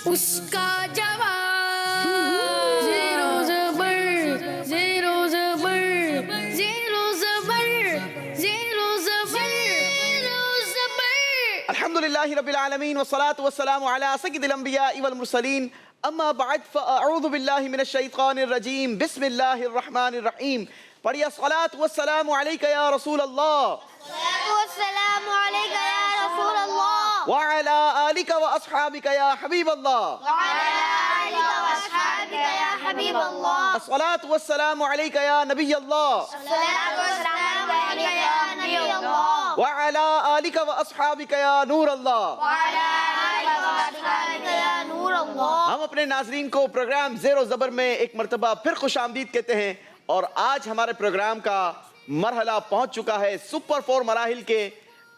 اس کا جواب زیرو زبر زیرو زبر زیرو زبر زیرو زبر زیرو زبر. الحمدللہ رب العالمین والصلاة والسلام علی سید الانبیاء والمرسلین. اما بعد فاعوذ باللہ من الشیطان الرجیم. بسم اللہ الرحمن الرحیم. پڑھیے الصلاة والسلام علیک یا رسول اللہ والسلام علیک یا رسول اللہ وعلی آلک واصحابک یا حبیب اللہ. وعلی آلک واصحابک یا حبیب اللہ. الصلاة والسلام علیک یا نبی اللہ الصلاۃ والسلام علیک یا نبی اللہ وعلی آلک واصحابک یا نور اللہ. وعلی آلک واصحابک یا نور اللہ. ہم اپنے ناظرین کو پروگرام زیر و زبر میں ایک مرتبہ پھر خوش آمدید کہتے ہیں، اور آج ہمارے پروگرام کا مرحلہ پہنچ چکا ہے سپر 4 مراحل کے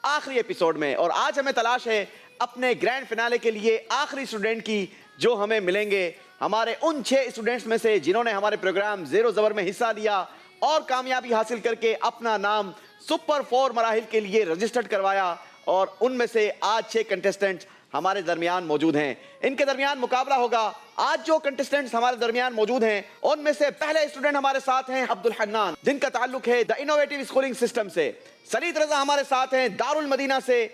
آخری ایپیسوڈ میں، اور آج ہمیں تلاش ہے اپنے گرینڈ فنالے کے لیے آخری اسٹوڈنٹ کی جو ہمیں ملیں گے ہمارے ان 6 اسٹوڈنٹس میں سے جنہوں نے ہمارے پروگرام زیر و زبر میں حصہ لیا اور کامیابی حاصل کر کے اپنا نام سپر 4 مراحل کے لیے رجسٹرڈ کروایا. اور ان میں سے آج 6 کنٹیسٹنٹ ہمارے درمیان موجود ہیں. ان کے درمیان مقابلہ ہوگا. آج جو کنٹیسٹنٹس ہمارے درمیان موجود ہیں ان میں سے پہلے اسٹوڈنٹ ہمارے ساتھ ہیں عبدالحنان، جن کا تعلق ہے دا انوویٹو اسکولنگ سسٹم سے. سلیط رضا ہمارے ساتھ ہیں دارالمدینہ سے.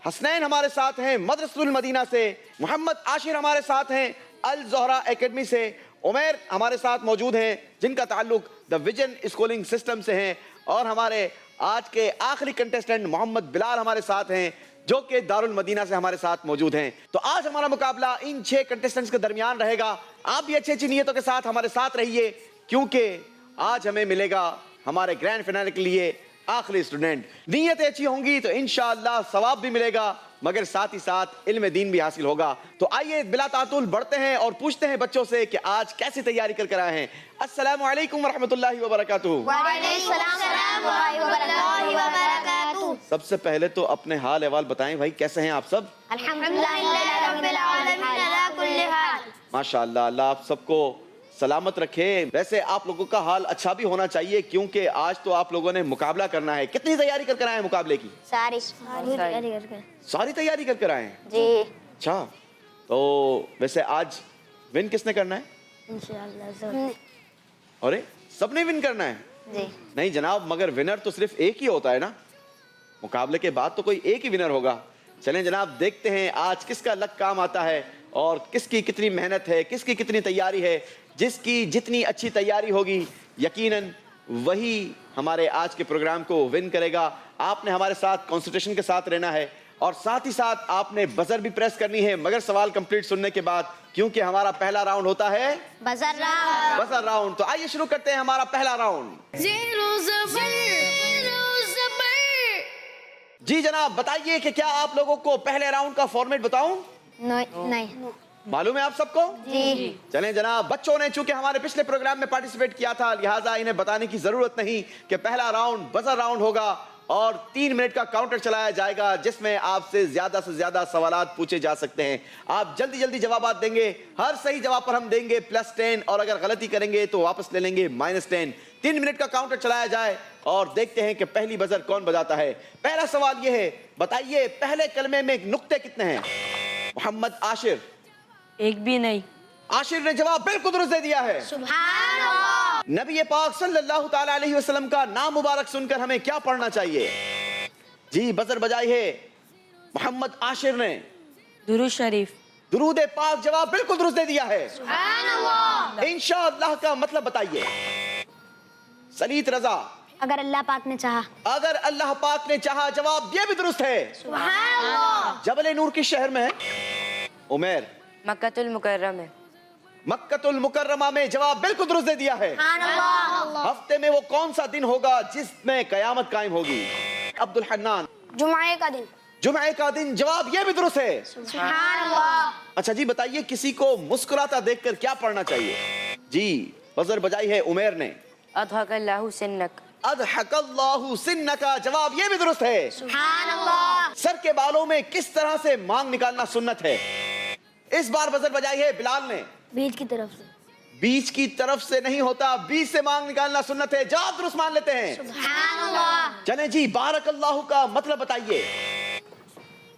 حسنین ہمارے ساتھ ہیں مدرسۃ المدینہ سے. محمد عاشر ہمارے ساتھ ہیں الزہرا اکیڈمی سے. عمیر ہمارے ساتھ موجود ہیں جن کا تعلق دا ویژن اسکولنگ سسٹم سے ہیں. اور ہمارے آج کے آخری کنٹیسٹنٹ محمد بلال ہمارے ساتھ ہیں جو کہ دارالمدینہ سے ہمارے ساتھ موجود ہیں. تو آج ہمارا مقابلہ ان 6 کنٹیسٹنٹس کے درمیان رہے گا. آپ بھی اچھی اچھی نیتوں کے ساتھ ہمارے ساتھ رہیے، کیونکہ آج ہمیں ملے گا ہمارے گرینڈ فنالے کے لیے آخری اسٹوڈنٹ. نیتیں اچھی ہوں گی تو انشاءاللہ ثواب بھی ملے گا، مگر ساتھ ہی ساتھ علم دین بھی حاصل ہوگا. تو آئیے بلا تعطل بڑھتے ہیں اور پوچھتے ہیں بچوں سے کہ آج کیسی تیاری کر کر آئے ہیں. السلام علیکم ورحمۃ اللہ وبرکاتہ. وعلیکم السلام ورحمۃ اللہ وبرکاتہ. سب سے پہلے تو اپنے حال احوال بتائیں بھائی، کیسے ہیں آپ سب؟ الحمدللہ رب العالمین علی کل حال. ماشاءاللہ، اللہ آپ سب کو سلامت رکھے. ویسے آپ لوگوں کا حال اچھا بھی ہونا چاہیے کیونکہ آج تو آپ لوگوں نے مقابلہ کرنا ہے. کتنی تیاری کر کر آئے ہیں مقابلے کی؟ ساری تیاری کر کر آئے ہیں جی. اچھا، تو ویسے آج ون کس نے کرنا ہے؟ انشاءاللہ. ارے سب نے ون کرنا ہے؟ جی. نہیں جناب، مگر ونر تو صرف ایک ہی ہوتا ہے نا. مقابلے کے بعد تو کوئی ایک ہی ونر ہوگا. چلیں جناب، دیکھتے ہیں آج کس کا لک کام آتا ہے اور کس کی کتنی محنت ہے، کس کی کتنی تیاری ہے. جس کی جتنی اچھی تیاری ہوگی یقیناً وہی ہمارے آج کے پروگرام کو ون کرے گا. آپ نے ہمارے ساتھ کنسنٹریشن کے ساتھ رہنا ہے اور ساتھ ہی ساتھ آپ نے بزر بھی پریس کرنی ہے، مگر سوال کمپلیٹ سننے کے بعد، کیونکہ ہمارا پہلا راؤنڈ ہوتا ہے بزر راؤنڈ. Buzzer round. تو آئیے شروع کرتے ہیں ہمارا پہلا راؤنڈ. زیرو زبر زیرو زبر. جی جناب، بتائیے کہ کیا آپ لوگوں کو پہلے راؤنڈ کا فارمیٹ بتاؤں؟ نہیں. معلوم ہے آپ سب کو؟ جی. چلیں جناب، بچوں نے چونکہ ہمارے پچھلے پروگرام میں پارٹیسپیٹ کیا تھا لہٰذا انہیں بتانے کی ضرورت نہیں کہ پہلا راؤنڈ بزر راؤنڈ ہوگا اور 3 منٹ کا کاؤنٹر چلایا جائے گا جس میں آپ سے زیادہ سوالات پوچھے جا سکتے ہیں. آپ جلدی جلدی جوابات دیں گے. ہر صحیح جواب پر ہم دیں گے +10 اور اگر غلطی کریں گے تو واپس لے لیں گے -10. 3 منٹ کا کاؤنٹر چلایا جائے اور دیکھتے ہیں کہ پہلی بزر کون بجاتا ہے. پہلا سوال یہ ہے، بتائیے پہلے کلمے میں نقطے کتنے ہیں؟ محمد عاشر. ایک بھی نہیں. عاشر نے جواب بالکل درست دے دیا ہے. سبحان اللہ. نبی پاک صلی اللہ تعالی علیہ وسلم کا نام مبارک سن کر ہمیں کیا پڑھنا چاہیے؟ جی بزر بجائی ہے محمد عاشر نے. درود شریف. درود پاک. جواب بالکل درست دے دیا ہے. سبحان اللہ. انشاءاللہ کا مطلب بتائیے. سلیط رضا. اگر اللہ پاک نے چاہا. اگر اللہ پاک نے چاہا. جواب یہ بھی درست ہے. سبحان اللہ. جبل نور کس شہر میں ہے؟ عمیر. مکۃ المکرمہ. مکۃ المکرمہ میں. جواب بالکل درست دے دیا ہے. سبحان اللہ. ہفتے میں وہ کون سا دن ہوگا جس میں قیامت قائم ہوگی؟ عبدالحنان. جمعے کا دن. جمعے کا دن. جواب یہ بھی درست ہے. سبحان اللہ. اچھا جی بتائیے کسی کو مسکراتا دیکھ کر کیا پڑھنا چاہیے؟ جی بزر بجائی ہے عمیر نے. اضحک اللہ سنک. اضحک اللہ سنک. جواب یہ بھی درست ہے. سبحان اللہ. سر کے بالوں میں کس طرح سے مانگ نکالنا سنت ہے؟ اس بار بزر بجائی ہے بلال نے. بیچ کی طرف سے. بیچ کی طرف سے نہیں ہوتا، بیچ سے مانگ نکالنا سنت ہے. جواب درست مان لیتے ہیں. سبحان اللہ. چلیں جی بارک اللہ کا مطلب بتائیے.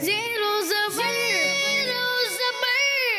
Zero Zabar, Zero Zabar.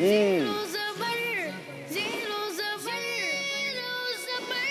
Zero Zabar, Zero Zabar, Zero Zabar,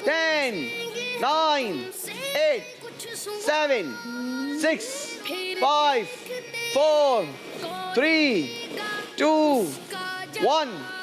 10, 9, 8, 7, 6, 5, 4, 3, 2, 1।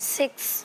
6।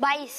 22।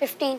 15।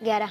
11।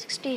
60।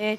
8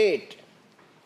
8।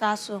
700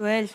12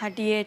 38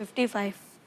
55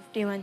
51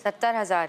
70,000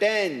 10।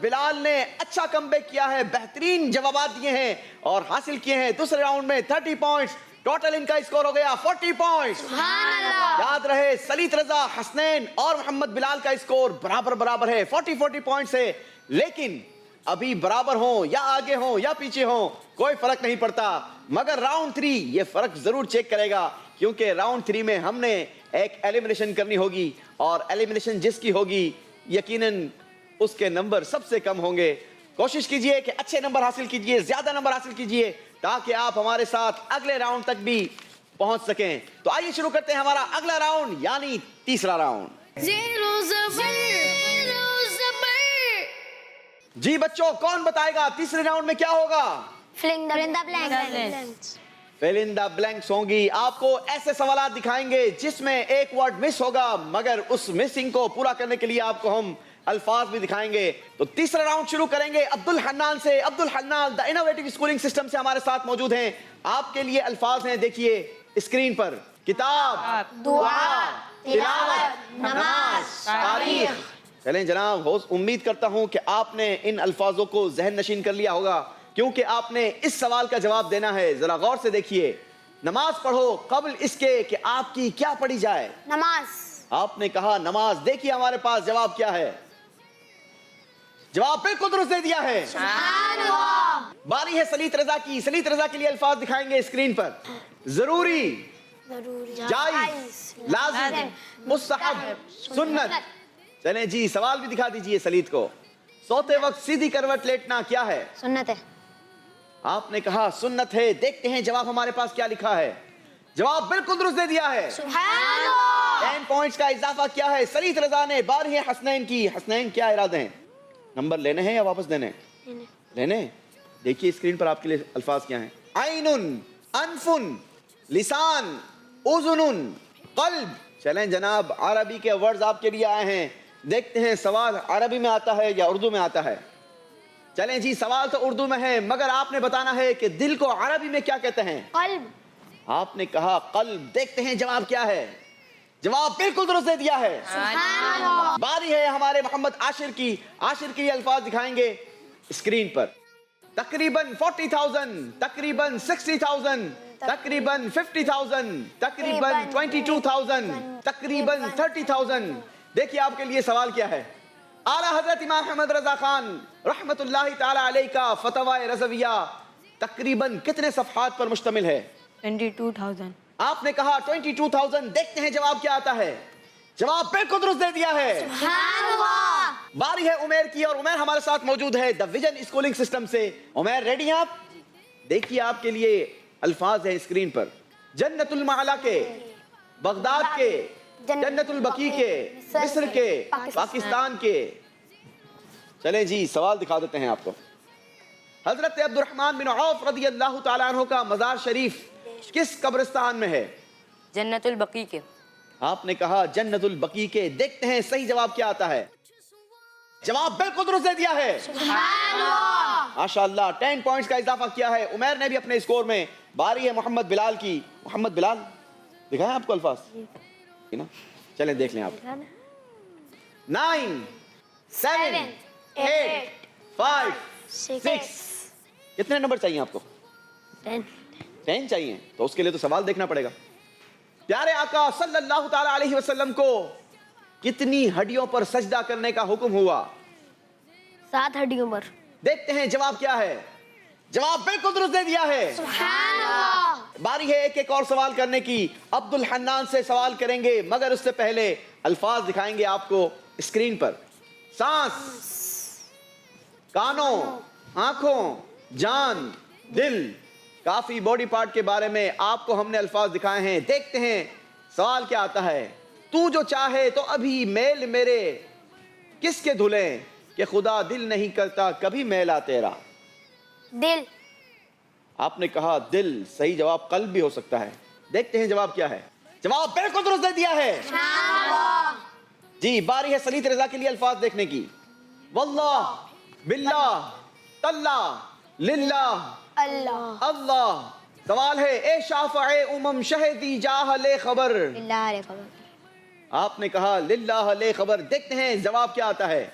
بلال نے اچھا کم بیک کیا ہے, بہترین جوابات دیے ہیں اور حاصل کیے ہیں دوسرے راؤنڈ میں 30 پوائنٹس. ٹوٹل ان کا اسکور ہو گیا 40 پوائنٹس. یاد رہے سلیت رضا, حسنین اور محمد بلال کا اسکور برابر ہے, 40 پوائنٹس ہے. لیکن ابھی برابر ہوں یا آگے ہوں یا پیچھے ہوں کوئی فرق نہیں پڑتا, مگر راؤنڈ 3 یہ فرق ضرور چیک کرے گا, کیونکہ راؤنڈ 3 میں ہم نے ایک ایلیمنیشن کرنی ہوگی اور ایلیمنیشن جس کی ہوگی یقیناً اس کے نمبر سب سے کم ہوں گے. کوشش کیجئے کہ اچھے نمبر حاصل کیجئے, زیادہ نمبر حاصل کیجئے تاکہ آپ ہمارے ساتھ اگلے راؤنڈ تک بھی پہنچ سکیں. تو آئیے شروع کرتے ہیں ہمارا اگلا راؤنڈ یعنی تیسرا راؤنڈ. زیرو زبر جی بچوں, کون بتائے گا تیسرے راؤنڈ میں کیا ہوگا؟ Fill in the blanks. Fill in the blanks ہوں گی. آپ کو ایسے سوالات دکھائیں گے جس میں ایک ورڈ مس ہوگا, مگر اس مسنگ کو پورا کرنے کے لیے آپ کو ہم الفاظ بھی دکھائیں گے. تو تیسرا راؤنڈ شروع کریں گے عبد الحنان سے. عبد الحنان دا انوویٹو اسکولنگ سسٹم سے ہمارے ساتھ موجود ہیں. آپ کے لیے الفاظ ہیں, دیکھیے اسکرین پر, کتاب, دعا, تلاوت, نماز, تاریخ. چلیں جناب, امید کرتا ہوں کہ آپ نے ان الفاظوں کو ذہن نشین کر لیا ہوگا, کیونکہ آپ نے اس سوال کا جواب دینا ہے. ذرا غور سے دیکھیے, نماز پڑھو قبل اس کے کہ آپ کی کیا پڑھی جائے. نماز. آپ نے کہا نماز. دیکھیے ہمارے پاس جواب کیا ہے, جواب بالکل درست دے دیا ہے. باری ہے سلیت رضا کی. سلیت رضا کے لیے الفاظ دکھائیں گے اسکرین پر. ضروری, جائز, لازم, مستحب, سنت. چلیں جی سوال بھی دکھا دیجئے سلیت کو. سوتے وقت سیدھی کروٹ لیٹنا کیا ہے؟ سنت ہے. آپ نے کہا سنت ہے. دیکھتے ہیں جواب ہمارے پاس کیا لکھا ہے. جواب بالکل درست دے دیا ہے. 10 پوائنٹس کا اضافہ کیا ہے سلیت رضا نے. باری ہے حسنین کی. حسنین کیا ارادے ہیں, نمبر لینے ہیں یا واپس دینے؟ لینے. دیکھیے اسکرین پر آپ کے لیے الفاظ کیا ہیں. عینن, انفن, لسان, اذن, قلب. چلیں جناب, عربی کے ورڈز آپ کے لیے آئے ہیں. دیکھتے ہیں سوال عربی میں آتا ہے یا اردو میں آتا ہے. چلیں جی سوال تو اردو میں ہے, مگر آپ نے بتانا ہے کہ دل کو عربی میں کیا کہتے ہیں. قلب. آپ نے کہا قلب. دیکھتے ہیں جواب کیا ہے. جواب بالکل درست دے دیا ہے. باری ہے ہمارے محمد عاشر کی. عاشر کے الفاظ دکھائیں گے اسکرین پر. تقریباً 40,000, تقریباً 60,000, تقریباً 50,000, تقریباً 22,000, تقریباً 30,000. دیکھیے آپ کے لیے سوال کیا ہے. اعلیٰ حضرت امام احمد رضا خان رحمت اللہ تعالی علیہ کا فتوی رضویہ تقریباً کتنے صفحات پر مشتمل ہے؟ 22,000. آپ نے کہا 22,000. دیکھتے ہیں جواب کیا آتا ہے. جواب بالکل درست دے دیا ہے. باری ہے عمیر کی, اور عمیر ہمارے ساتھ موجود ہے دا ویژن اسکولنگ سسٹم سے. عمیر ریڈی ہیں آپ؟ دیکھیے آپ کے لیے الفاظ ہیں اسکرین پر. جنت المعلا کے, بغداد کے, جنت البقیع کے, مصر کے, پاکستان کے. چلیں جی سوال دکھا دیتے ہیں آپ کو. حضرت عبد الرحمن بن عوف رضی اللہ تعالیٰ عنہ کا مزار شریف کس قبرستان میں ہے؟ جنت البقیع کے. آپ نے کہا جنت البقیع کے. دیکھتے ہیں صحیح جواب کیا آتا ہے. جواب بالکل درست دے دیا ہے. ماشاءاللہ 10 پوائنٹس کا اضافہ کیا ہے عمیر نے بھی اپنے اسکور میں. باری ہے محمد بلال کی. محمد بلال دکھائیں آپ کو الفاظ, چلیں دیکھ لیں آپ. 9, 7, 8, 5, 6. کتنے نمبر چاہیے آپ کو؟ 10 چاہیے. تو اس کے لیے تو سوال دیکھنا پڑے گا. پیارے آقا صلی اللہ تعالی علیہ وسلم کو کتنی ہڈیوں پر سجدہ کرنے کا حکم ہوا؟ 7 ہڈیوں پر. دیکھتے ہیں جواب کیا ہے. جواب بالکل درست دے دیا ہے. باری ہے ایک اور سوال کرنے کی. عبد الحنان سے سوال کریں گے, مگر اس سے پہلے الفاظ دکھائیں گے آپ کو اسکرین پر. سانس, کانوں, آنکھوں, جان, دل. کافی باڈی پارٹ کے بارے میں آپ کو ہم نے الفاظ دکھائے ہیں. دیکھتے ہیں سوال کیا آتا ہے. تو جو چاہے تو ابھی میل میرے کس کے دھلیں, کہ خدا دل نہیں کرتا کبھی میلا تیرا. دل. آپ نے کہا دل. صحیح جواب قلب بھی ہو سکتا ہے. دیکھتے ہیں جواب کیا ہے. جواب بالکل درست دے دیا ہے. جی باری ہے سلیت رضا کے لیے الفاظ دیکھنے کی. واللہ, باللہ, تاللہ, للہ, اللہ. اللہ. سوال ہے اے شافع امم شہدی جاہ لے خبر. اللہ علیہ خبر. آپ نے کہا للہ لے خبر. دیکھتے ہیں جواب کیا آتا ہے.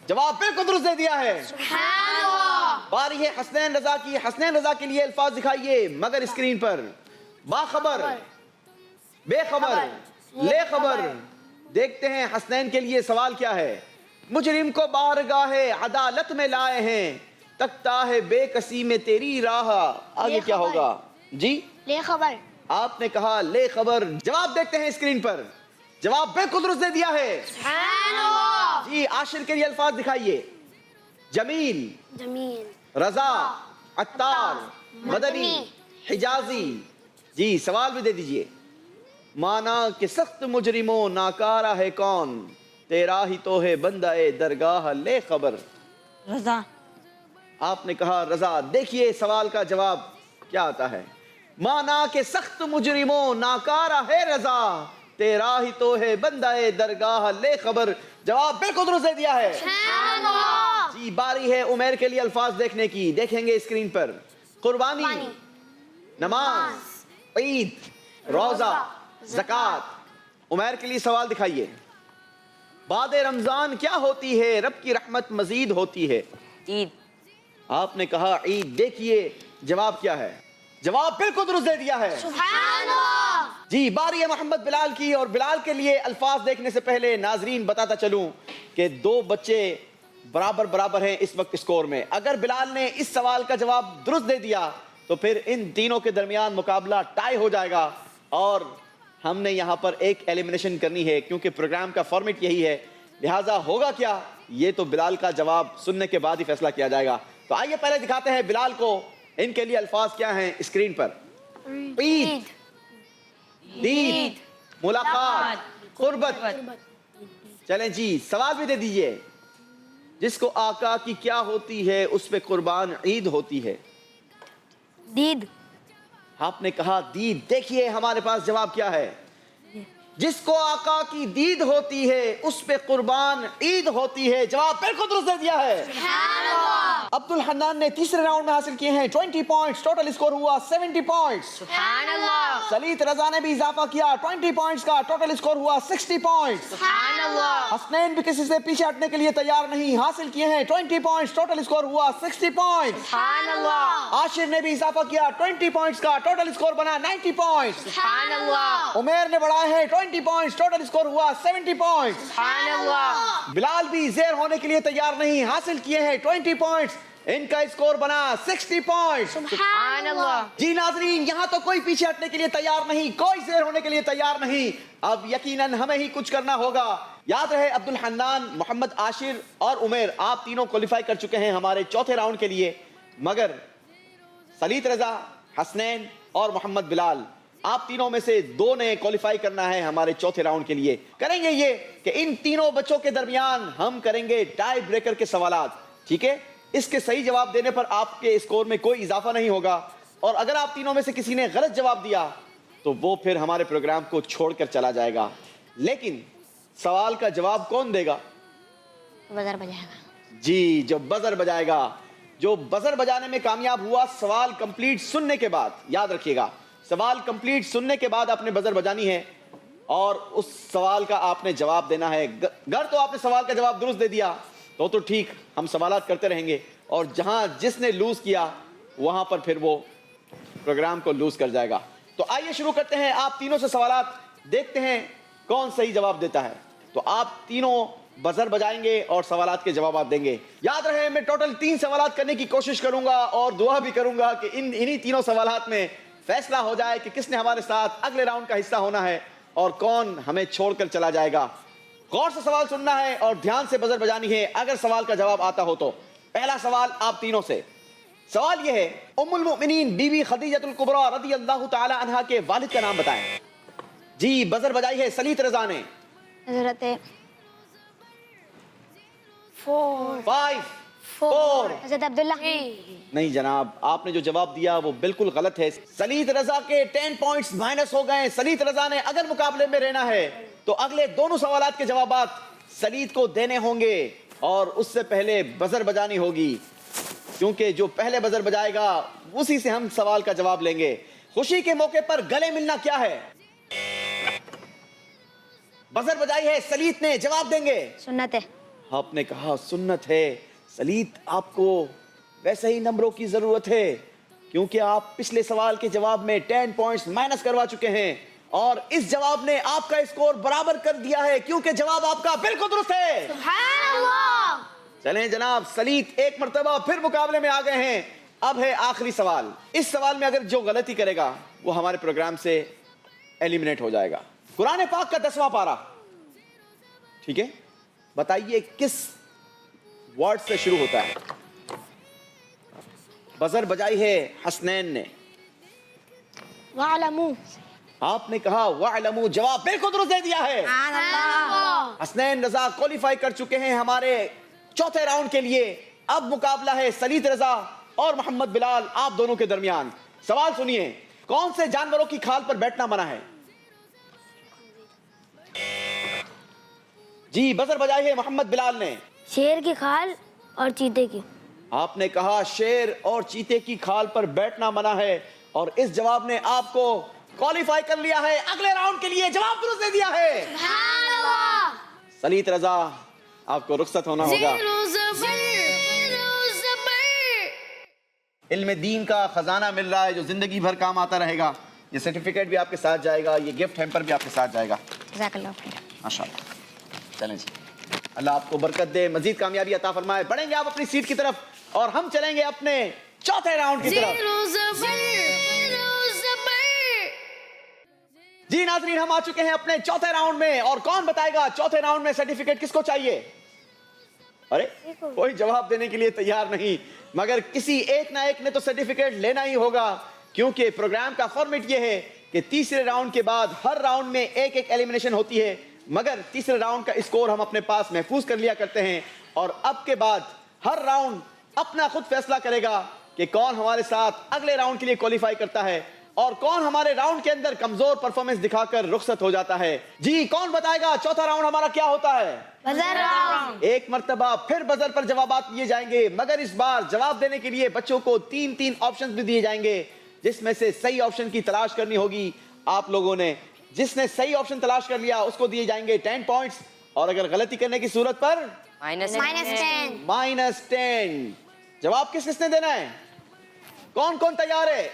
جواب بالکل درست دے دیا ہے. سبحان اللہ. باری ہے حسنین رضا کی. حسنین رضا کے لیے الفاظ دکھائیے مگر اسکرین پر. باخبر، بے خبر، لے خبر. دیکھتے ہیں حسنین کے لیے سوال کیا ہے. مجرم کو بارگاہ عدالت میں لائے ہیں، تکتا ہے بے کسی میں تیری راہ. آگے کیا ہوگا جی؟ لے خبر. آپ نے کہا لے خبر. جواب دیکھتے ہیں اسکرین پر. جواب بالکل درست دے دیا ہے. سبحان اللہ. جی عاشر کے لیے الفاظ دکھائیے. جمیل، جمیل، رضا، عطار، مدنی، حجازی. جی سوال بھی دے دیجئے. مانا کہ سخت مجرموں ناکارہ ہے کون، تیرا ہی تو ہے بندہ درگاہ لے خبر. رضا. آپ نے کہا رضا. دیکھیے سوال کا جواب کیا آتا ہے. مانا کہ سخت مجرموں ناکارہ ہے رضا، تیرا ہی تو ہے بندہ درگاہ لے خبر. جواب بالکل درست دے دیا ہے. سبحان اللہ. جی باری ہے عمیر کے لیے الفاظ دیکھنے کی. دیکھیں گے اسکرین پر. قربانی، نماز، عید، روزہ، زکوٰۃ. عمیر کے لیے سوال دکھائیے. بعد رمضان کیا ہوتی ہے، رب کی رحمت مزید ہوتی ہے. عید. آپ نے کہا عید. دیکھیے جواب کیا ہے. جواب بالکل درست دے دیا ہے. سبحان اللہ. جی باری ہے محمد بلال کی. اور بلال کے لیے الفاظ دیکھنے سے پہلے ناظرین بتاتا چلوں کہ دو بچے برابر ہیں اس وقت اسکور میں. اگر بلال نے اس سوال کا جواب درست دے دیا تو پھر ان تینوں کے درمیان مقابلہ ٹائی ہو جائے گا، اور ہم نے یہاں پر ایک ایلیمنیشن کرنی ہے کیونکہ پروگرام کا فارمیٹ یہی ہے. لہٰذا ہوگا کیا، یہ تو بلال کا جواب سننے کے بعد ہی فیصلہ کیا جائے گا. تو آئیے پہلے دکھاتے ہیں بلال کو. ان کے لیے الفاظ کیا ہیں اسکرین پر. عید، دید، ملاقات، قربت. چلیں جی سوال بھی دے دیجئے. جس کو آقا کی کیا ہوتی ہے اس پہ قربان عید ہوتی ہے. دید. آپ نے کہا دید. دیکھیے ہمارے پاس جواب کیا ہے. جس کو آقا کی دید ہوتی ہے اس پہ قربان عید ہوتی ہے. جواب بالکل درست دے دیا ہے. سبحان اللہ. عبد الحنان نے تیسرے راؤنڈ میں حاصل کیے ہیں 20 پوائنٹس. ٹوٹل اسکور ہوا 70 پوائنٹس. سبحان اللہ. سلیت رضا نے بھی اضافہ کیا 20 پوائنٹس کا. ٹوٹل اسکور ہوا 60 پوائنٹس. سبحان اللہ. حسنین بھی کسی سے پیچھے ہٹنے کے لیے تیار نہیں. حاصل کیے ہیں 20 پوائنٹس. ٹوٹل اسکور ہوا 60 پوائنٹس. سبحان اللہ. عاشر نے بھی اضافہ کیا 20 پوائنٹس کا. ٹوٹل اسکور بنا 90 پوائنٹس. سبحان اللہ. عمیر نے بڑھائے ہیں 20 پوائنٹس. ٹوٹل اسکور ہوا 70 پوائنٹس. سبحان اللہ. بلال بھی زیر ہونے کے لیے تیار نہیں. حاصل کیے ہیں 20 پوائنٹس. ان کا اسکور بنا 60 پوائنٹس. سبحان اللہ. جی ناظرین یہاں تو کوئی پیچھے ہٹنے کے لیے تیار نہیں، کوئی زیر ہونے کے لیے تیار نہیں. اب یقیناً ہمیں ہی کچھ کرنا ہوگا. یاد رہے عبد الحنان، محمد عاشر اور عمیر آپ تینوں کوالیفائی کر چکے ہیں ہمارے چوتھے راؤنڈ کے لیے، مگر سلیت رضا، حسنین اور محمد بلال آپ تینوں میں سے دو نے کوالیفائی کرنا ہے ہمارے چوتھے راؤنڈ کے لیے. کریں گے یہ کہ ان تینوں بچوں کے درمیان ہم کریں گے ٹائی بریکر کے سوالات. ٹھیک ہے، اس کے صحیح جواب دینے پر آپ کے اسکور میں کوئی اضافہ نہیں ہوگا، اور اگر آپ تینوں میں سے کسی نے غلط جواب دیا تو وہ پھر ہمارے پروگرام کو چھوڑ کر چلا جائے گا. لیکن سوال کا جواب کون دے گا؟ بزر بجائے گا. جی جو بزر بجائے گا. جو بزر بجانے میں کامیاب ہوا سوال کمپلیٹ سننے کے بعد، یاد رکھیے گا سوال کمپلیٹ سننے کے بعد آپ نے بزر بجانی ہے اور اس سوال کا آپ نے جواب دینا ہے. گر تو آپ نے سوال کا جواب درست دے دیا تو ٹھیک، ہم سوالات کرتے رہیں گے، اور جہاں جس نے لوز کیا وہاں پر پھر وہ پروگرام کو لوز کر جائے گا. تو آئیے شروع کرتے ہیں آپ تینوں سے سوالات. دیکھتے ہیں کون صحیح جواب دیتا ہے. تو آپ تینوں بزر بجائیں گے اور سوالات کے جوابات دیں گے. یاد رہے میں ٹوٹل 3 سوالات کرنے کی کوشش کروں گا اور دعا بھی کروں گا کہ انہی تینوں سوالات میں فیصلہ ہو جائے کہ کس نے ہمارے ساتھ اگلے راؤنڈ کا حصہ ہونا ہے اور کون ہمیں چھوڑ کر چلا جائے گا. غور سے سوال سننا ہے اور دھیان سے بزر بجانی ہے اگر سوال کا جواب آتا ہو تو. پہلا سوال آپ تینوں سے. سوال یہ ہے ام المؤمنین بی بی خدیجہ الکبریٰ رضی اللہ تعالی عنہا کے والد کا نام بتائیں. جی بزر بجائی ہے سلیت رضا نے. حضرت 5 4 حضرت عبداللہ. نہیں جناب، آپ نے جو جواب دیا وہ بالکل غلط ہے. سلیت رضا کے 10 پوائنٹس مائنس ہو گئے. سلیت رضا نے اگر مقابلے میں رہنا ہے تو اگلے دونوں سوالات کے جوابات سلیت کو دینے ہوں گے اور اس سے پہلے بزر بجانی ہوگی، کیونکہ جو پہلے بزر بجائے گا اسی سے ہم سوال کا جواب لیں گے. خوشی کے موقع پر گلے ملنا کیا ہے؟ بزر بجائی ہے سلیت نے. جواب دیں گے؟ سنت ہے. آپ نے کہا سنت ہے سلیت، آپ کو ویسے ہی نمبروں کی ضرورت ہے کیونکہ آپ پچھلے سوال کے جواب میں 10 پوائنٹس مائنس کروا چکے ہیں اور اس جواب نے آپ کا اسکور برابر کر دیا ہے کیونکہ جواب آپ کا بالکل درست ہے۔ سبحان اللہ۔ چلیں جناب، سلیت ایک مرتبہ پھر مقابلے میں آ گئے ہیں۔ اب ہے آخری سوال۔ اس سوال میں اگر جو غلطی کرے گا وہ ہمارے پروگرام سے ایلیمنیٹ ہو جائے گا۔ قرآن پاک کا 10واں پارہ، ٹھیک ہے، بتائیے کس ورڈ سے شروع ہوتا ہے؟ بزر بجائی ہے حسنین نے، وَاعْلَمُوا آپ نے کہا وَاعْلَمُوا، جواب بالکل درست دے دیا ہے۔ سبحان اللہ۔ حسنین رضا کوالیفائی کر چکے ہیں ہمارے چوتھے راؤنڈ کے لیے۔ اب مقابلہ ہے سلیت رضا اور محمد بلال آپ دونوں کے درمیان۔ سوال سنیے، کون سے جانوروں کی کھال پر بیٹھنا منع ہے؟ جی بزر بجائی ہے محمد بلال نے، شیر کی کھال اور چیتے کی۔ آپ نے کہا شیر اور چیتے کی کھال پر بیٹھنا منع ہے اور اس جواب نے آپ کو کوالیفائی کر لیا ہے اگلے راؤنڈ کے لیے۔ جواب درست دے دیا ہے۔ سبحان اللہ۔ سلیت رضا آپ کو رخصت ہونا ہوگا۔ زیرو زبر علم دین کا خزانہ مل رہا ہے جو زندگی بھر کام آتا رہے گا۔ یہ سرٹیفکیٹ بھی آپ کے ساتھ جائے گا، یہ گفٹ ہیمپر بھی آپ کے ساتھ جائے گا۔ جزاک اللہ خیر۔ ماشاءاللہ، چلیں جی، اللہ آپ کو برکت دے، مزید کامیابی عطا فرمائے۔ بڑھیں گے آپ اپنی سیٹ کی طرف اور ہم چلیں گے اپنے چوتھے راؤنڈ کی طرف۔ زیرو زبر جی ناظرین، ہم آ چکے ہیں اپنے چوتھے راؤنڈ میں اور کون بتائے گا چوتھے راؤنڈ میں سرٹیفکیٹ کس کو چاہیے؟ ارے کوئی جواب دینے کے لیے تیار نہیں، مگر کسی ایک نہ ایک نے تو سرٹیفکیٹ لینا ہی ہوگا کیونکہ پروگرام کا فارمیٹ یہ ہے کہ تیسرے راؤنڈ کے بعد ہر راؤنڈ میں ایک ایک ایلیمنیشن ہوتی ہے، مگر تیسرے راؤنڈ کا اسکور ہم اپنے پاس محفوظ کر لیا کرتے ہیں اور اب کے بعد ہر راؤنڈ اپنا خود فیصلہ کرے گا کہ کون ہمارے ساتھ اگلے راؤنڈ کے لیے کوالیفائی کرتا ہے اور کون ہمارے راؤنڈ کے اندر کمزور پرفارمنس دکھا کر رخصت ہو جاتا ہے۔ جی کون بتائے گا چوتھا راؤنڈ ہمارا کیا ہوتا ہے؟ Buzzer round. ایک مرتبہ پھر بزر پر جوابات دیے جائیں گے، مگر اس بار جواب دینے کے لیے بچوں کو 3 آپشنز بھی دیے جائیں گے جس میں سے صحیح آپشن کی تلاش کرنی ہوگی آپ لوگوں نے۔ جس نے صحیح آپشن تلاش کر لیا اس کو دیے جائیں گے 10 پوائنٹس اور اگر غلطی کرنے کی صورت پر -10۔ جواب کس نے دینا ہے؟ کون کون تیار ہے؟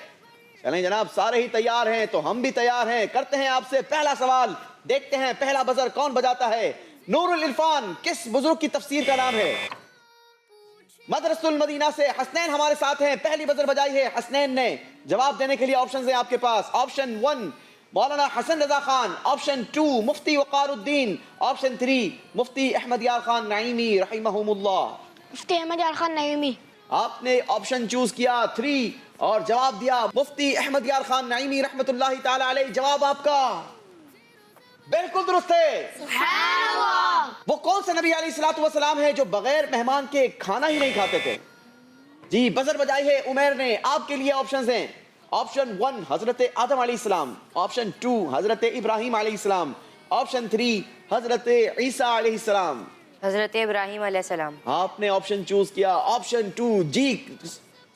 چلیں جناب، سارے ہی تیار ہیں تو ہم بھی تیار ہیں۔ کرتے ہیں آپ سے پہلا سوال، دیکھتے ہیں پہلا بزر کون بجاتا ہے۔ نور العرفان کس بزرگ کی تفسیر کا نام ہے؟ مدرسۃ المدینہ سے حسنین ہمارے ساتھ ہیں، پہلی بزر بجائی ہے حسنین نے۔ جواب دینے کے لیے آپشنز ہیں آپ کے پاس۔ آپشن 1 مولانا حسن رضا خان، آپشن 2 مفتی وقار الدین، آپشن 3 مفتی احمد یار خان نعیمی رحمہم اللہ۔ مفتی احمد یار خان نعیمی۔ آپ نے آپشن چوز کیا 3 اور جواب دیا مفتی احمد یار خان نعیمی رحمت اللہ تعالی علیہ۔ جواب آپ کا بالکل درست ہے۔ سبحان اللہ۔ وہ کون سے نبی علیہ الصلوۃ والسلام ہے جو بغیر مہمان کے کھانا ہی نہیں کھاتے تھے؟ جی بزر بجائی ہے عمیر نے۔ آپ کے لیے آپشنز ہیں۔ آپشن 1 حضرت آدم علیہ السلام، آپشن 2 حضرت ابراہیم علیہ السلام، آپشن 3 حضرت عیسیٰ علیہ السلام۔ حضرت ابراہیم علیہ السلام۔ آپ نے آپشن چوز کیا آپشن 2۔ جی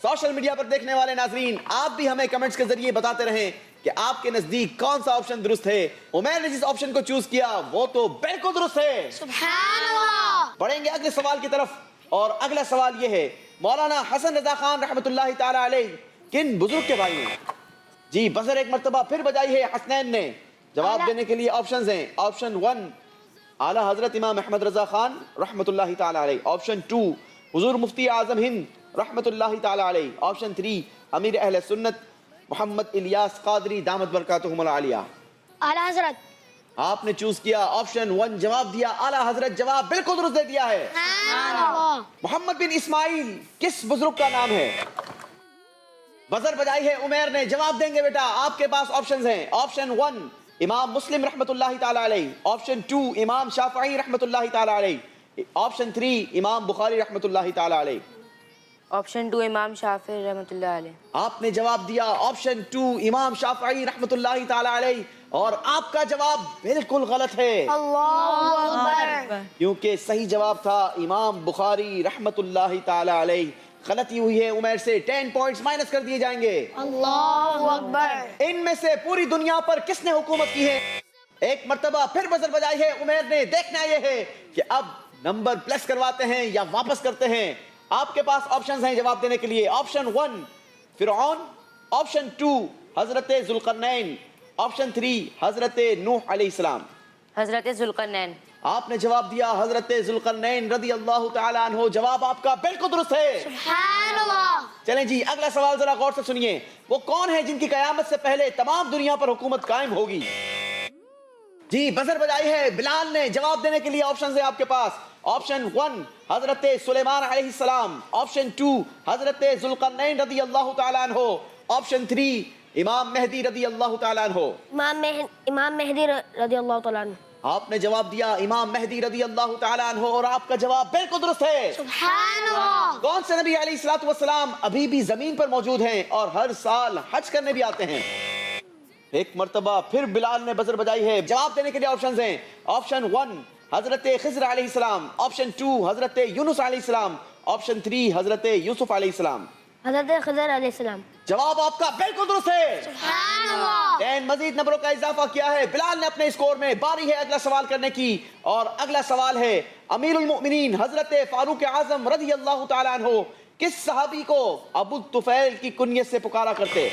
سوشل میڈیا پر دیکھنے والے ناظرین، آپ بھی ہمیں کمنٹس کے ذریعے بتاتے رہیں کہ آپ کے نزدیک کون سا آپشن درست ہے۔ عمیر نے جس آپشن کو چوز کیا وہ تو بالکل درست ہے۔ سبحان اللہ۔ بڑھیں گے اگلے سوال کی طرف اور اگلا سوال یہ ہے، مولانا حسن رضا خان رحمت اللہ تعالی علیہ کن بزرگ کے بھائی ہیں؟ جی بزر ایک مرتبہ پھر بجائی ہے حسنین نے۔ جواب دینے کے لیے آپشنز ہیں۔ آپشن 1 اعلی حضرت امام احمد رضا خان رحمت اللہ تعالی علیہ، آپشن 2 حضور مفتی اعظم ہند رحمت اللہ تعالی علیہ، آپشن 3 امیر اہل سنت محمد الیاس قادری دامت برکاتہم العالیہ۔ اعلیٰ حضرت۔ آپ نے چوز کیا آپشن 1، جواب دیا اعلی حضرت۔ جواب بالکل درست دے دیا ہے۔ سبحان اللہ۔ محمد بن اسماعیل کس بزرگ کا نام ہے؟ بزر بجائی ہے عمیر نے۔ جواب دیں گے بیٹا، آپ کے پاس آپشنز ہیں۔ آپشن 1 امام مسلم رحمت اللہ تعالی علیہ، آپشن 2 امام شافعی رحمت اللہ تعالی علیہ، آپشن 3 امام بخاری رحمت اللہ تعالی علیہ۔ آپشن 2 امام شافعی رحمۃ اللہ علیہ۔ آپ نے جواب دیا آپشن 2 امام شافعی رحمت اللہ تعالی علیہ اور آپ کا جواب بالکل غلط ہے اللہ اکبر۔ کیونکہ صحیح جواب تھا امام بخاری رحمت اللہ تعالی علیہ۔ غلطی ہوئی ہے عمیر سے، 10 پوائنٹس مائنس کر دیے جائیں گے۔ اللہ اکبر۔ ان میں سے پوری دنیا پر کس نے حکومت کی ہے؟ ایک مرتبہ پھر بزر بجائی ہے عمیر نے۔ دیکھنا یہ ہے کہ اب نمبر پلس کرواتے ہیں یا واپس کرتے ہیں؟ آپ کے پاس آپشنز ہیں جواب دینے کے لیے. آپشن 1 فرعون، آپشن 2 حضرت ذوالقرنین، آپشن 3 حضرت نوح علیہ السلام. حضرت ذوالقرنین. آپ نے جواب دیا حضرت ذوالقرنین رضی اللہ تعالی عنہ. جواب آپ کا بالکل درست ہے. سبحان اللہ. چلیں جی اگلا سوال ذرا غور سے سنیے. وہ کون ہے جن کی قیامت سے پہلے تمام دنیا پر حکومت قائم ہوگی؟ جی بزر بجائی ہے بلال نے. جواب دینے کے لیے آپشنز ہیں آپ کے پاس. آپشن 1 حضرت سلیمان علیہ السلام، آپشن 2 حضرت ذوالقرنین رضی اللہ تعالی عنہ، آپشن 3 امام مہدی رضی اللہ تعالی عنہ. امام مہدی رضی اللہ تعالیٰ عنہ. آپ نے جواب دیا امام مہدی رضی اللہ تعالی عنہ اور آپ کا جواب بالکل درست ہے. سبحان اللہ. کون سے نبی علیہ الصلوۃ والسلام ابھی بھی زمین پر موجود ہیں اور ہر سال حج کرنے بھی آتے ہیں؟ ایک مرتبہ پھر بلال نے بزر بجائی ہے. جواب دینے کے لیے آپشنز ہیں. آپشن 1 حضرت خضر علیہ السلام، آپشن 2 حضرت یونس علیہ السلام، آپشن 3 حضرت یوسف علیہ السلام. حضرت خضر علیہ السلام. جواب آپ کا بالکل درست ہے. سبحان اللہ. 10 مزید نمبروں کا اضافہ کیا ہے بلال نے اپنے اسکور میں. باری ہے اگلا سوال کرنے کی اور اگلا سوال ہے امیر المؤمنین حضرت فاروق اعظم رضی اللہ تعالی عنہ کس صحابی کو ابو الطفیل کی کنیت سے پکارا کرتے؟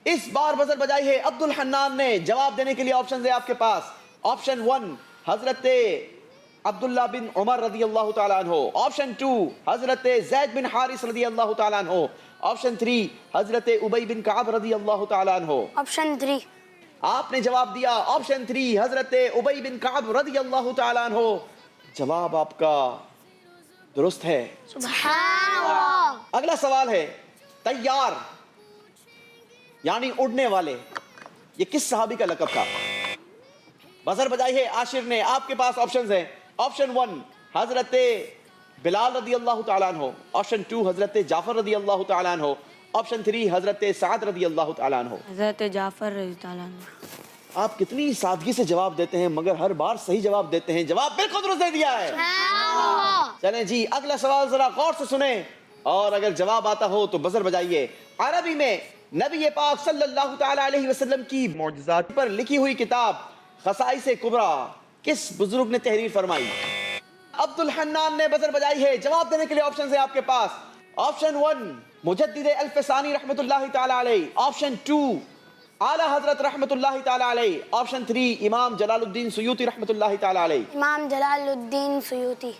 اس بار بزر بجائی ہے عبد الحنان نے. جواب دینے کے لیے آپشنز ہیں آپ کے پاس. آپشن 1 حضرت عبداللہ بن عمر رضی اللہ تعالی عنہ، آپشن 2 حضرت زید بن حارث رضی اللہ تعالی عنہ، آپشن 3 حضرت ابی بن کعب رضی اللہ تعالی عنہ. آپشن 3. آپ نے جواب دیا آپشن 3 حضرت ابی بن کعب رضی اللہ تعالی عنہ. جواب آپ کا درست ہے. سبحان اللہ. اگلا سوال ہے طیار یعنی اڑنے والے، یہ کس صحابی کا لقب تھا؟ بزر بجائی ہے عاشر نے. آپ کے پاس آپشنز ہیں. آپشن 1 حضرت بلال رضی اللہ تعالیٰ عنہ، آپشن 2 حضرت جعفر رضی اللہ تعالیٰ عنہ، آپشن 3 حضرت سعد رضی اللہ تعالیٰ عنہ. حضرت جعفر رضی اللہ عنہ. آپ کتنی سادگی سے جواب دیتے ہیں مگر ہر بار صحیح جواب دیتے ہیں. جواب بالکل درست دے دیا ہے. چلیں جی اگلا سوال ذرا غور سے سنیں اور اگر جواب آتا ہو تو بزر بجائیے. عربی میں نبی پاک صلی اللہ تعالی علیہ وسلم کی معجزات پر لکھی ہوئی کتاب خصائص کبریٰ کس بزرگ نے تحریر فرمائی؟ عبد الحنان نے بزر بجائی ہے. جواب دینے کے لیے آپشنز ہیں آپ کے پاس. آپشن 1 مجدد الفسانی رحمت اللہ تعالی علیہ، آپشن 2 اعلی حضرت رحمت اللہ تعالی علیہ، آپشن 3 امام جلال الدین سیوطی رحمت اللہ تعالی علیہ. امام جلال الدین سیوطی.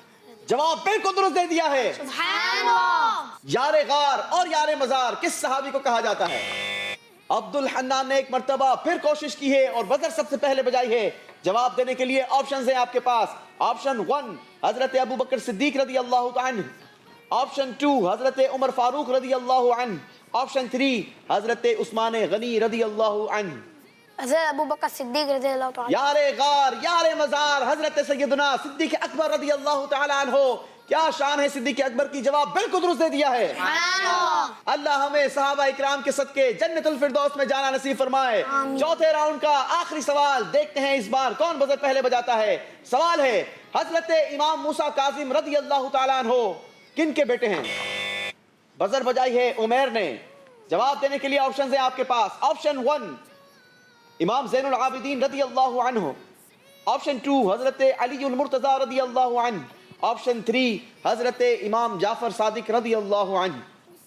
جواب بالکل درست دے دیا ہے. سبحان اللہ. یار غار اور یار مزار کس صحابی کو کہا جاتا ہے؟ عبد الحنان نے ایک مرتبہ پھر کوشش کی ہے اور بزر سب سے پہلے بجائی ہے. جواب دینے کے لیے آپشنز ہیں آپ کے پاس. آپشن 1 حضرت ابو بکر صدیق رضی اللہ عنہ، آپشن 2 حضرت عمر فاروق رضی اللہ عنہ، آپشن 3 حضرت عثمان غنی رضی اللہ عنہ. حضرت ابو بکر صدیق رضی اللہ تعالیٰ. یار غار یار مزار حضرت سیدنا صدیق اکبر رضی اللہ تعالی عنہ. کیا شان ہے صدیق اکبر کی. جواب بالکل درست دے دیا ہے. اللہ ہمیں صحابہ اکرام کے صدقے جنت الفردوس میں جانا نصیب فرمائے. چوتھے راؤنڈ کا آخری سوال دیکھتے ہیں اس بار کون بزر پہلے بجاتا ہے. سوال ہے حضرت امام موسیٰ کاظم رضی اللہ تعالی عنہ کن کے بیٹے ہیں؟ بزر بجائی ہے عمیر نے. جواب دینے کے لیے آپشنز ہیں آپ کے پاس. آپشن 1 امام زین العابدین رضی اللہ عنہ، آپشن 2 حضرت علی المرتضی رضی اللہ عنہ، آپشن 3 حضرت امام جعفر صادق رضی اللہ عنہ.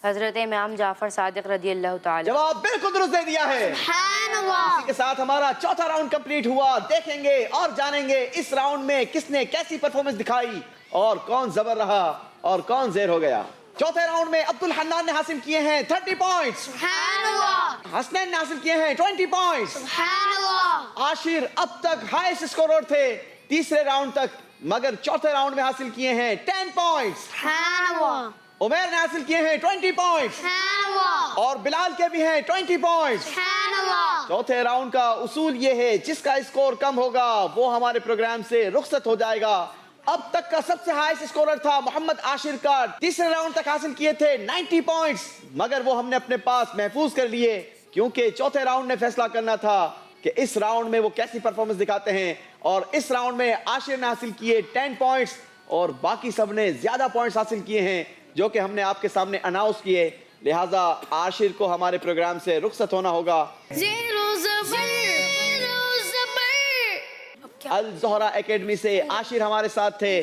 حضرت امام جعفر صادق رضی اللہ تعالی. جواب بالکل درست دے دیا ہے. سبحان اللہ. اسی کے ساتھ ہمارا چوتھا راؤنڈ کمپلیٹ ہوا. دیکھیں گے اور جانیں گے اس راؤنڈ میں کس نے کیسی پرفارمنس دکھائی اور کون زبر رہا اور کون زیر ہو گیا. چوتھے راؤنڈ میں عبد الحنان نے حاصل کیے ہیں 30 پوائنٹس، سبحان اللہ. حسنین نے حاصل کیے ہیں 20 پوائنٹس. سبحان اللہ. عاشر اب تک ہائیسٹ اسکورر تھے تیسرے راؤنڈ تک مگر چوتھے راؤنڈ میں حاصل کیے ہیں 10 پوائنٹس. سبحان اللہ. عمیر نے حاصل کیے ہیں 20 پوائنٹس سبحان اللہ. اور بلال کے بھی ہیں 20 پوائنٹس. سبحان اللہ. چوتھے راؤنڈ کا اصول یہ ہے جس کا اسکور کم ہوگا وہ ہمارے پروگرام سے رخصت ہو جائے گا. اب تک کا سب سے ہائیسٹ اسکورر تھا محمد عاشر کا. تیسرے راؤنڈ تک حاصل کیے تھے 90 پوائنٹس مگر وہ ہم نے اپنے پاس محفوظ کر لیے کیونکہ چوتھے راؤنڈ نے فیصلہ کرنا تھا کہ اس راؤنڈ میں وہ کیسی پرفارمنس دکھاتے ہیں. اور اس راؤنڈ میں عاشر نے حاصل کیے 10 پوائنٹس اور باقی سب نے زیادہ پوائنٹس حاصل کیے ہیں جو کہ ہم نے آپ کے سامنے اناؤنس کیے. لہٰذا عاشر کو ہمارے پروگرام سے رخصت ہونا ہوگا. الزہرا اکیڈمی سے عاشر ہمارے ساتھ تھے.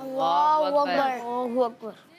Allahu Akbar. Allahu Akbar.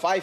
5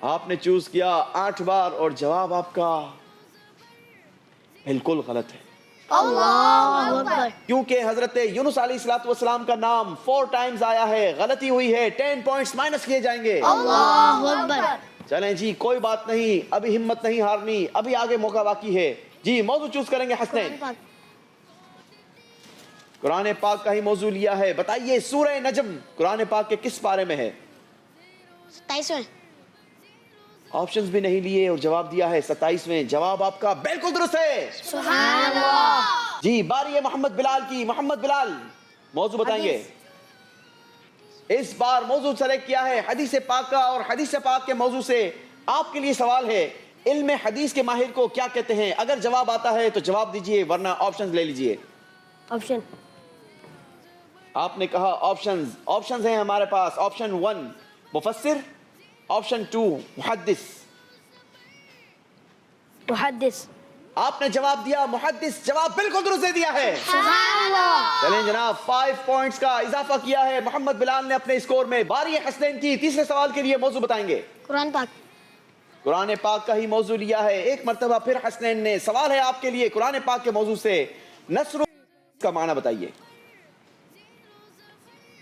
آپ نے چوز کیا 8 بار اور جواب آپ کا بالکل غلط ہے، اللہ اکبر. کیونکہ حضرت یونس علیہ السلام کا نام 4 ٹائمز آیا ہے. غلطی ہوئی ہے، 10 پوائنٹس مائنس کیے جائیں گے. اللہ اکبر. چلیں جی کوئی بات نہیں، ابھی ہمت نہیں ہارنی، ابھی آگے موقع باقی ہے. جی موضوع چوز کریں گے حسنین. قرآن پاک کا ہی موضوع لیا ہے. بتائیے سورہ نجم قرآن پاک کے کس پارے میں ہے؟ 27. آپشنز بھی نہیں لیے اور جواب دیا ہے 27ویں. جواب آپ کا بالکل درست ہے. سبحان اللہ. جی باری ہے محمد بلال کی. محمد بلال موضوع بتائیں گے. اس بار موضوع سلیکٹ کیا ہے حدیث پاک کا، اور حدیث پاک کے موضوع سے آپ کے لیے سوال ہے علم حدیث کے ماہر کو کیا کہتے ہیں؟ اگر جواب آتا ہے تو جواب دیجئے ورنہ آپشنز لے لیجئے. آپشن. آپ نے کہا آپشنز ہیں ہمارے پاس. آپشن 1 مفسر، آپشن 2 محدث. محدث. آپ نے جواب دیا محدث. جواب بالکل درست دے دیا ہے. سبحان اللہ. چلیں جناب 5 پوائنٹس کا اضافہ کیا ہے محمد بلال نے اپنے اسکور میں. باری حسنین کی. تیسرے سوال کے لیے موضوع بتائیں گے. قرآن پاک. قرآن پاک کا ہی موضوع لیا ہے. ایک مرتبہ پھر حسنین نے. سوال ہے آپ کے لیے قرآن پاک کے موضوع سے. نصر کا معنی بتائیے.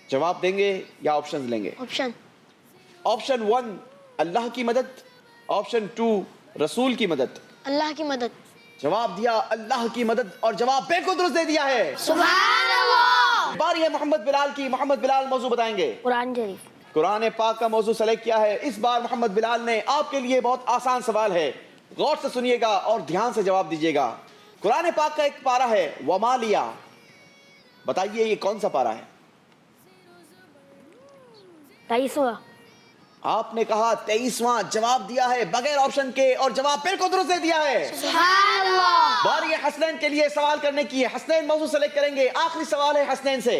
جواب دیں گے یا آپشنز لیں گے؟ آپشن. آپشن 1 اللہ کی مدد، آپشن 2 رسول کی مدد. اللہ کی مدد. جواب دیا اللہ کی مدد اور جواب بالکل درست دے دیا ہے. سبحان اللہ. باری ہے محمد بلال کی. محمد بلال موضوع بتائیں گے. قرآن شریف. قرآن پاک کا موضوع سلیکٹ کیا ہے. اس بار محمد بلال نے آپ کے لیے بہت آسان سوال ہے. غور سے سنیے گا اور دھیان سے جواب دیجیے گا. قرآن پاک کا ایک پارہ ہے وما لیا. بتائیے یہ کون سا پارہ ہے؟ 23واں. آپ نے کہا 23واں. جواب دیا ہے بغیر آپشن کے اور جواب بالکل درست دے دیا ہے. سبحان اللہ. باری حسنین کے لیے سوال کرنے کی ہے. حسنین موضوع سلیکٹ کریں گے. آخری سوال ہے حسنین سے.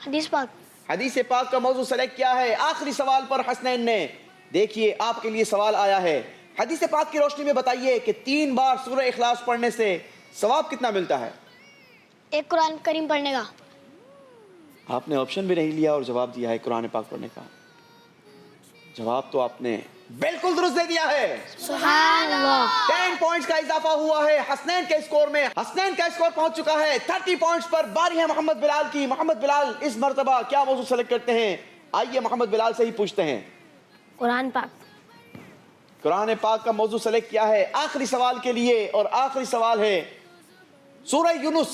حدیث پاک. حدیث پاک کا موضوع سلیکٹ کیا ہے آخری سوال پر حسنین نے. دیکھیے آپ کے لیے سوال آیا ہے. حدیث پاک کی روشنی میں بتائیے کہ 3 بار سورہ اخلاص پڑھنے سے ثواب کتنا ملتا ہے؟ ایک قرآن کریم پڑھنے کا. آپ نے آپشن بھی نہیں لیا اور جواب دیا ہے قرآن پاک پڑھنے کا. جواب تو آپ نے بالکل درست دے دیا ہے. سبحان اللہ. 10 پوائنٹس کا اضافہ ہوا ہے حسنین کے اسکور میں. حسنین کا اسکور پہنچ چکا ہے 30 پوائنٹس پر. باری ہے محمد بلال کی. محمد بلال اس مرتبہ کیا موضوع سلیکٹ کرتے ہیں؟ آئیے محمد بلال سے ہی پوچھتے ہیں. قرآن پاک. قرآن پاک کا موضوع سلیکٹ کیا ہے آخری سوال کے لیے، اور آخری سوال ہے سورہ یونس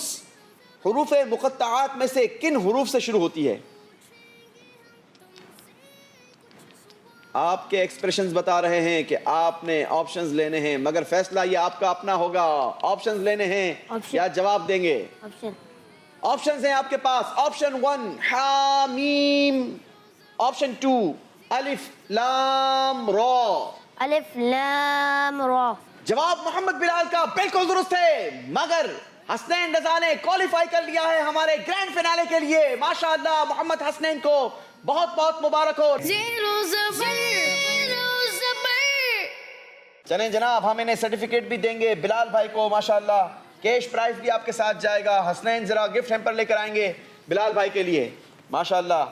حروف مقطعات میں سے کن حروف سے شروع ہوتی ہے؟ آپ کے ایکسپریشنز بتا رہے ہیں کہ آپ نے آپشنز لینے ہیں، مگر فیصلہ یہ آپ کا اپنا ہوگا. آپشنز لینے ہیں یا جواب دیں گے؟ آپشن. آپشنز ہیں آپ کے پاس. آپشن 1 حامیم، آپشن 2 الف لام را. الف لام را. جواب محمد بلال کا بالکل درست ہے، مگر حسنین رضا نے کوالیفائی کر لیا ہے ہمارے گرینڈ فینالے کے لیے. ماشاءاللہ محمد حسنین کو بہت بہت مبارک ہو. چلیں جناب ہم انہیں سرٹیفکیٹ بھی دیں گے بلال بھائی کو. ماشاءاللہ کیش پرائز بھی آپ کے ساتھ جائے گا. حسنین ذرا گفٹ ہیمپر لے کر آئیں گے بلال بھائی کے لیے. ماشاءاللہ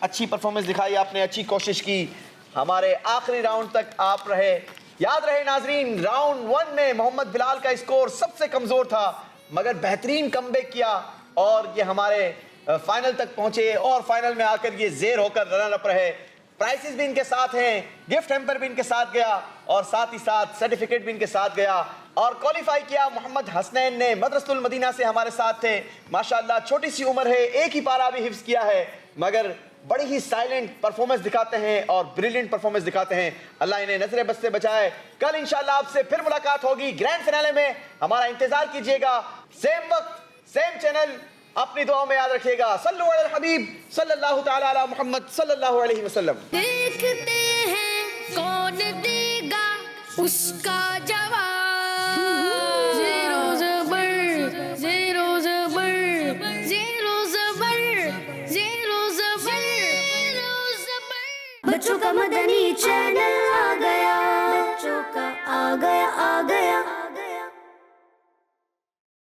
اچھی پرفارمنس دکھائی آپ نے، اچھی کوشش کی. ہمارے آخری راؤنڈ تک آپ رہے. یاد رہے ناظرین راؤنڈ 1 میں محمد بلال کا اسکور سب سے کمزور تھا، مگر بہترین کم بیک کیا اور یہ ہمارے فائنل تک پہنچے، اور فائنل میں آ کر یہ زیر ہو کر رنر اپ رہے. پرائسز بھی ان کے ساتھ ہیں، گفٹ ہیمپر بھی ان کے ساتھ گیا، اور ساتھ ہی ساتھ سرٹیفکیٹ بھی ان کے ساتھ گیا. اور کوالیفائی کیا محمد حسنین نے، مدرسۃ المدینہ سے ہمارے ساتھ تھے. ماشاءاللہ چھوٹی سی عمر ہے، ایک ہی پارہ بھی حفظ کیا ہے، مگر بڑی ہی سائلنٹ پرفارمنس دکھاتے ہیں اور بریلینٹ پرفارمنس دکھاتے ہیں. اللہ انہیں نظر بد سے بچائے. کل انشاءاللہ آپ سے پھر ملاقات ہوگی گرینڈ فینالے میں. ہمارا انتظار کیجیے گا، سیم وقت سیم چینل. اپنی دعاؤں میں یاد رکھیے گا. صلو علی الحبیب صلی اللہ تعالی علی محمد صلی اللہ علیہ وسلم. دیکھتے ہیں کون دے گا اس کا جواب. زیرو زبر زیرو زبر زیرو زبر زیرو زبر زیرو زبر. بچوں کا مدنی چینل آ گیا، بچوں کا آ گیا